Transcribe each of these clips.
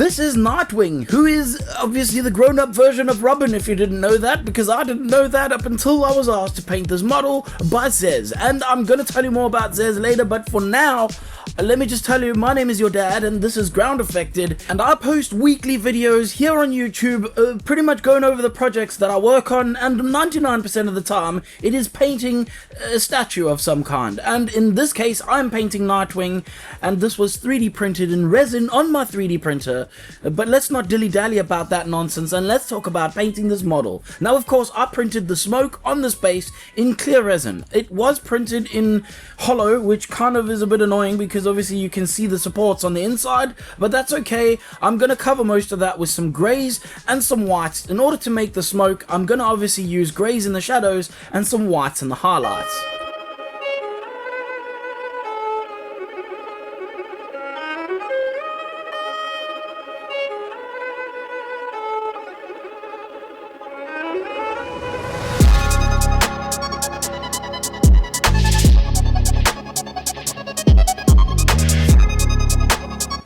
This is Nightwing, who is obviously the grown-up version of Robin, if you didn't know that, because I didn't know that up until I was asked to paint this model by Zez. And I'm gonna tell you more about Zez later, but for now, let me just tell you, my name is your dad, and this is Groundeffected, and I post weekly videos here on YouTube, pretty much going over the projects that I work on, and 99% of the time, it is painting a statue of some kind. And in this case, I'm painting Nightwing, and this was 3D printed in resin on my 3D printer. But let's not dilly-dally about that nonsense, and let's talk about painting this model. Now, of course, I printed the smoke on this base in clear resin. It was printed in hollow, which kind of is a bit annoying because obviously you can see the supports on the inside, but that's okay. I'm going to cover most of that with some greys and some whites. In order to make the smoke, I'm going to obviously use greys in the shadows and some whites in the highlights.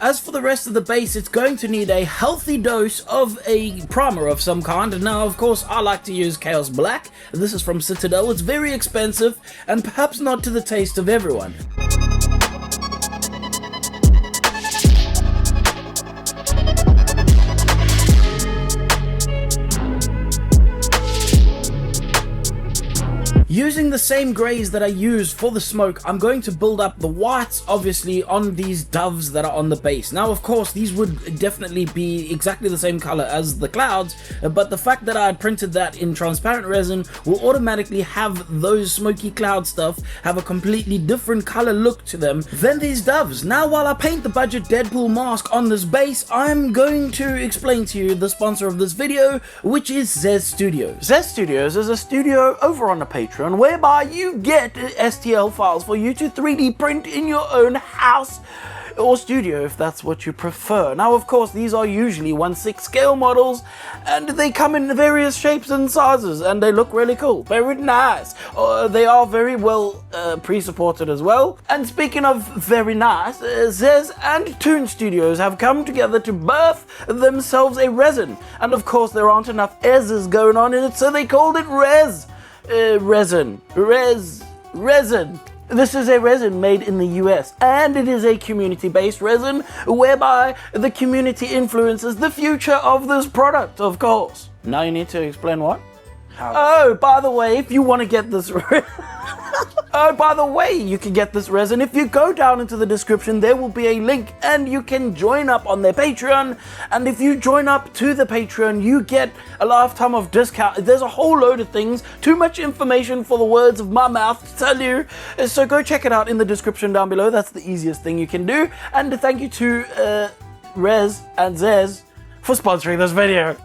As for the rest of the base, it's going to need a healthy dose of a primer of some kind. Now, of course, I like to use Chaos Black. This is from Citadel. It's very expensive and perhaps not to the taste of everyone. Using the same greys that I used for the smoke, I'm going to build up the whites, obviously, on these doves that are on the base. Now, of course, these would definitely be exactly the same color as the clouds, but the fact that I had printed that in transparent resin will automatically have those smoky cloud stuff have a completely different color look to them than these doves. Now, while I paint the budget Deadpool mask on this base, I'm going to explain to you the sponsor of this video, which is Zez Studios. Zez Studios is a studio over on the Patreon whereby you get STL files for you to 3D print in your own house or studio if that's what you prefer. Now, of course, these are usually 1/6 scale models and they come in various shapes and sizes and they look really cool, very nice. They are very well pre-supported as well. And speaking of very nice, Zez and Toon Studios have come together to birth themselves a resin, and of course there aren't enough S's going on in it, so they called it resin. This is a resin made in the US, and it is a community-based resin whereby the community influences the future of this product, of course. Now you need to explain what? Oh, by the way, if you want to get this you can get this resin. If you go down into the description, there will be a link and you can join up on their Patreon. And if you join up to the Patreon, you get a lifetime of discount. There's a whole load of things. Too much information for the words of my mouth to tell you. So go check it out in the description down below. That's the easiest thing you can do. And thank you to Rez and Zez for sponsoring this video.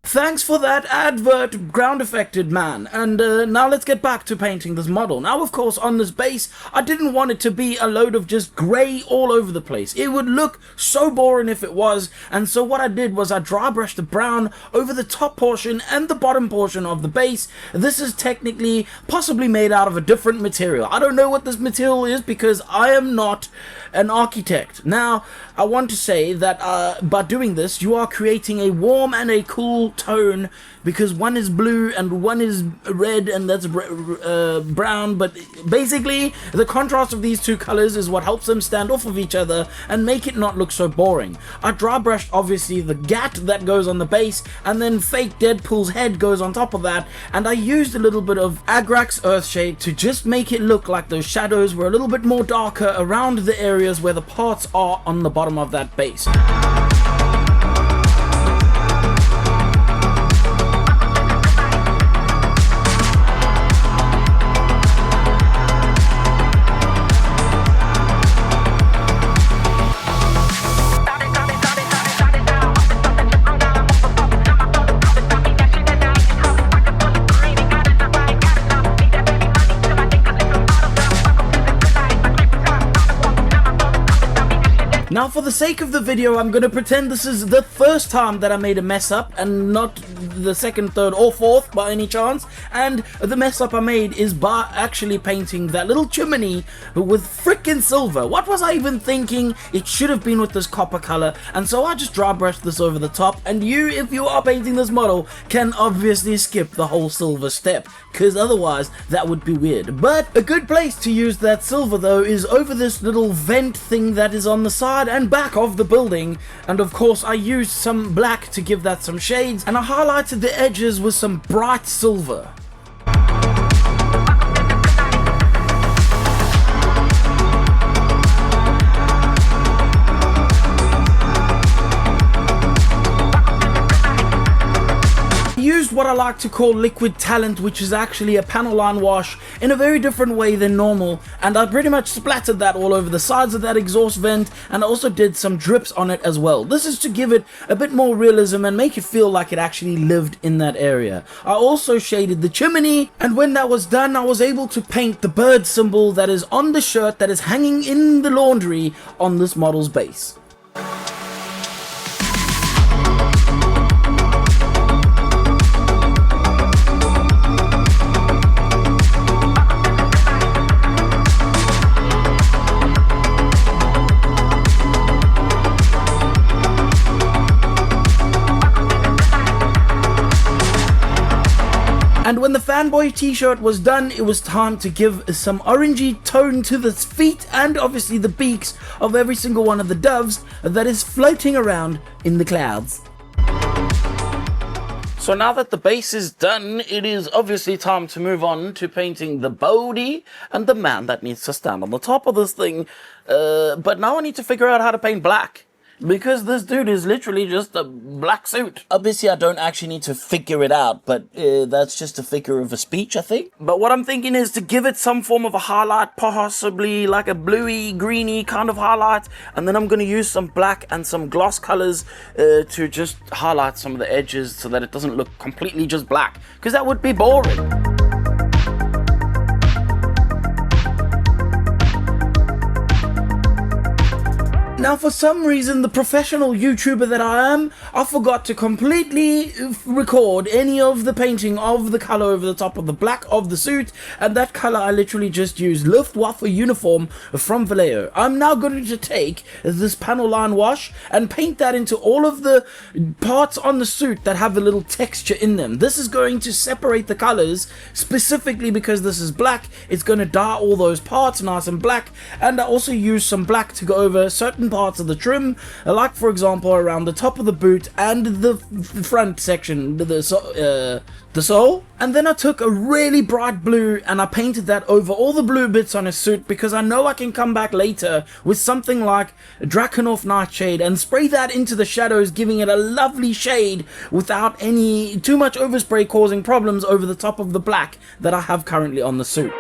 Thanks for that advert, Groundeffected man. And now let's get back to painting this model. Now, of course, on this base, I didn't want it to be a load of just grey all over the place. It would look so boring if it was. And so what I did was I dry brushed the brown over the top portion and the bottom portion of the base. This is technically possibly made out of a different material. I don't know what this material is because I am not an architect. Now, I want to say that by doing this, you are creating a warm and a cool tone, because one is blue and one is red and that's brown, but basically the contrast of these two colors is what helps them stand off of each other and make it not look so boring. I dry brushed obviously the gat that goes on the base, and then fake Deadpool's head goes on top of that, and I used a little bit of Agrax Earthshade to just make it look like those shadows were a little bit more darker around the areas where the parts are on the bottom of that base. Now, for the sake of the video, I'm going to pretend this is the first time that I made a mess up and not the second, third, or fourth by any chance. And the mess up I made is by actually painting that little chimney with frickin' silver. What was I even thinking? It should have been with this copper color. And so I just dry brushed this over the top. And you, if you are painting this model, can obviously skip the whole silver step, because otherwise that would be weird. But a good place to use that silver though is over this little vent thing that is on the side and back of the building, and of course I used some black to give that some shades, and I highlighted the edges with some bright silver. Used what I like to call liquid talent, which is actually a panel line wash in a very different way than normal, and I pretty much splattered that all over the sides of that exhaust vent, and I also did some drips on it as well. This is to give it a bit more realism and make it feel like it actually lived in that area. I also shaded the chimney, and when that was done I was able to paint the bird symbol that is on the shirt that is hanging in the laundry on this model's base. And when the fanboy t-shirt was done, it was time to give some orangey tone to the feet and obviously the beaks of every single one of the doves that is floating around in the clouds. So now that the base is done, it is obviously time to move on to painting the body and the man that needs to stand on the top of this thing. But now I need to figure out how to paint black, because this dude is literally just a black suit. Obviously, I don't actually need to figure it out, but that's just a figure of a speech, I think. But what I'm thinking is to give it some form of a highlight, possibly like a bluey, greeny kind of highlight, and then I'm going to use some black and some gloss colors to just highlight some of the edges so that it doesn't look completely just black, because that would be boring. Now, for some reason, the professional YouTuber that I am, I forgot to completely record any of the painting of the color over the top of the black of the suit, and that color I literally just used Luftwaffe uniform from Vallejo. I'm now going to take this panel line wash and paint that into all of the parts on the suit that have a little texture in them. This is going to separate the colors, specifically because this is black. It's going to dye all those parts nice and black, and I also use some black to go over certain parts of the trim, like for example around the top of the boot and the front section, the sole. And then I took a really bright blue and I painted that over all the blue bits on his suit, because I know I can come back later with something like Drakenhof Nightshade and spray that into the shadows, giving it a lovely shade without any too much overspray causing problems over the top of the black that I have currently on the suit.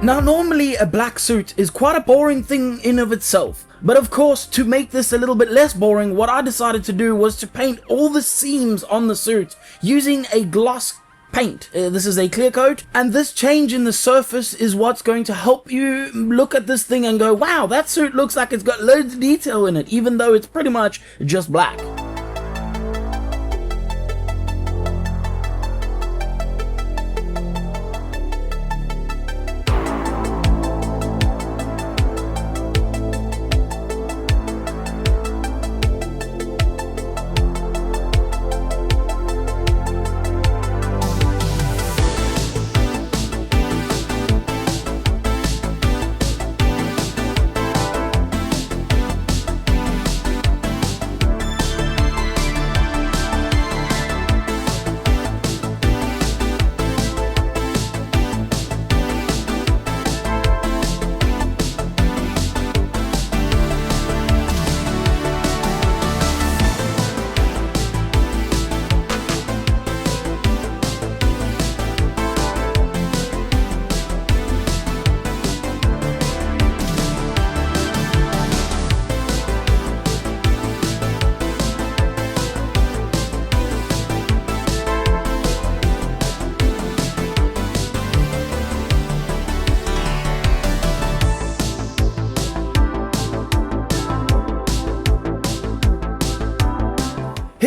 Now, normally a black suit is quite a boring thing in of itself, but of course, to make this a little bit less boring, what I decided to do was to paint all the seams on the suit using a gloss paint. This is a clear coat, and this change in the surface is what's going to help you look at this thing and go, wow, that suit looks like it's got loads of detail in it, even though it's pretty much just black.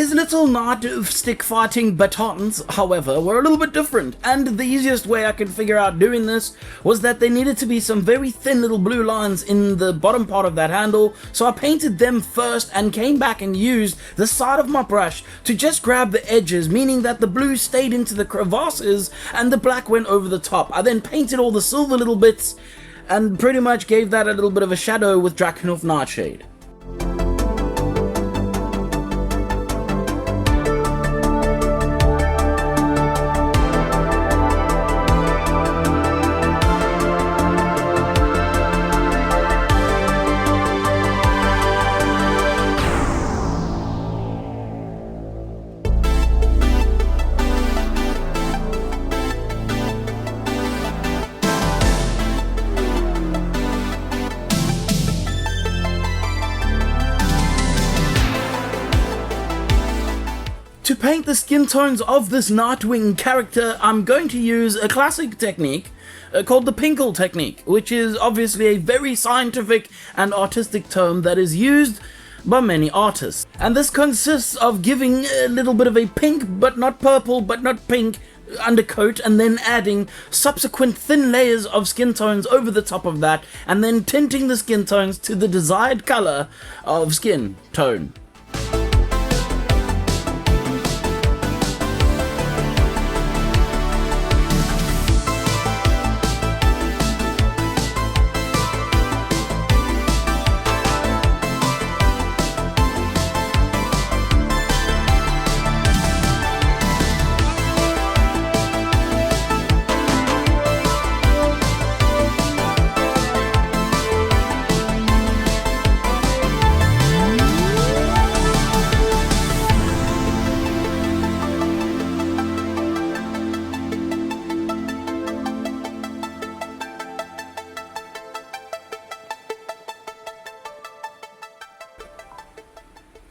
His little stick fighting batons, however, were a little bit different, and the easiest way I could figure out doing this was that there needed to be some very thin little blue lines in the bottom part of that handle, so I painted them first and came back and used the side of my brush to just grab the edges, meaning that the blue stayed into the crevasses and the black went over the top. I then painted all the silver little bits and pretty much gave that a little bit of a shadow with Drakenhof Nightshade. To paint the skin tones of this Nightwing character, I'm going to use a classic technique called the Pinkle technique, which is obviously a very scientific and artistic term that is used by many artists. And this consists of giving a little bit of a pink, but not purple, but not pink, undercoat, and then adding subsequent thin layers of skin tones over the top of that, and then tinting the skin tones to the desired color of skin tone.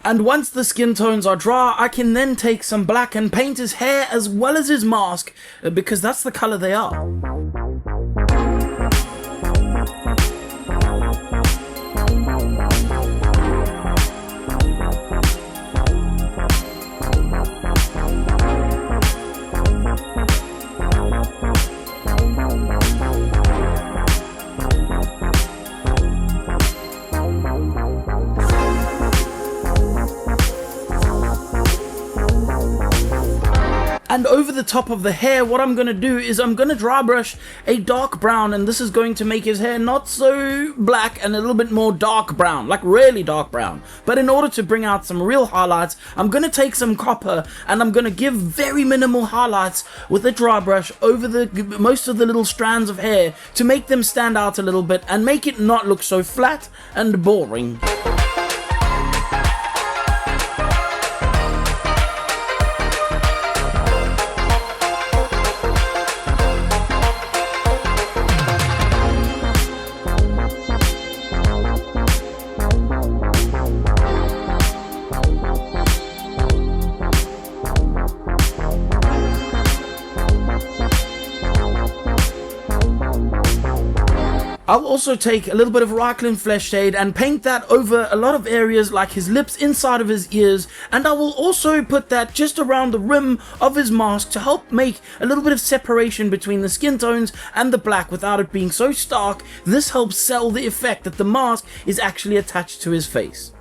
And once the skin tones are dry, I can then take some black and paint his hair as well as his mask, because that's the color they are. And over the top of the hair, what I'm going to do is I'm going to dry brush a dark brown, and this is going to make his hair not so black and a little bit more dark brown, like really dark brown. But in order to bring out some real highlights, I'm going to take some copper and I'm going to give very minimal highlights with a dry brush over most of the little strands of hair to make them stand out a little bit and make it not look so flat and boring. I'll also take a little bit of ROXY Flesh Shade and paint that over a lot of areas like his lips, inside of his ears, and I will also put that just around the rim of his mask to help make a little bit of separation between the skin tones and the black without it being so stark. This helps sell the effect that the mask is actually attached to his face.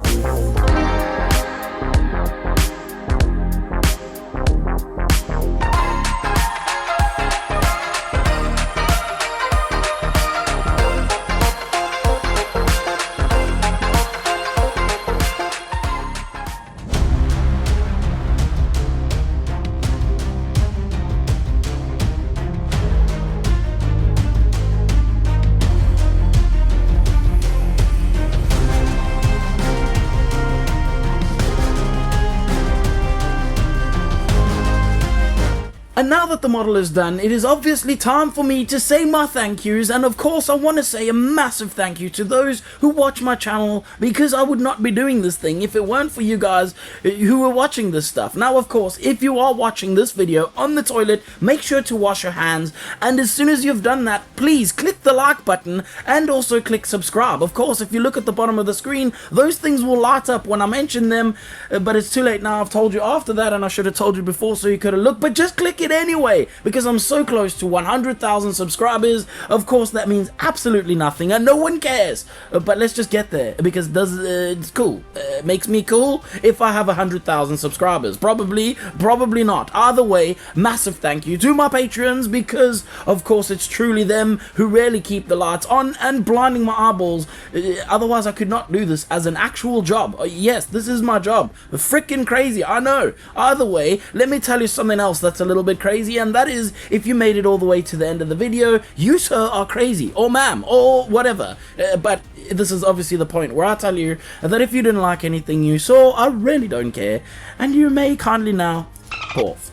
And now that the model is done, it is obviously time for me to say my thank yous, and of course I want to say a massive thank you to those who watch my channel, because I would not be doing this thing if it weren't for you guys who were watching this stuff. Now of course, if you are watching this video on the toilet, make sure to wash your hands, and as soon as you've done that, please click the like button and also click subscribe. Of course, if you look at the bottom of the screen, those things will light up when I mention them, but it's too late now. I've told you after that, and I should have told you before so you could have looked, but just click it anyway, because I'm so close to 100,000 subscribers. Of course, that means absolutely nothing, and no one cares, but let's just get there, because it's cool. It makes me cool if I have 100,000 subscribers. Probably not. Either way, massive thank you to my patrons, because of course it's truly them who really keep the lights on and blinding my eyeballs. Otherwise I could not do this as an actual job. Yes, this is my job. Freaking crazy, I know. Either way, let me tell you something else that's a little bit crazy, and that is, if you made it all the way to the end of the video, you sir are crazy, or ma'am, or whatever. But this is obviously the point where I tell you that if you didn't like anything you saw, I really don't care, and you may kindly now pause.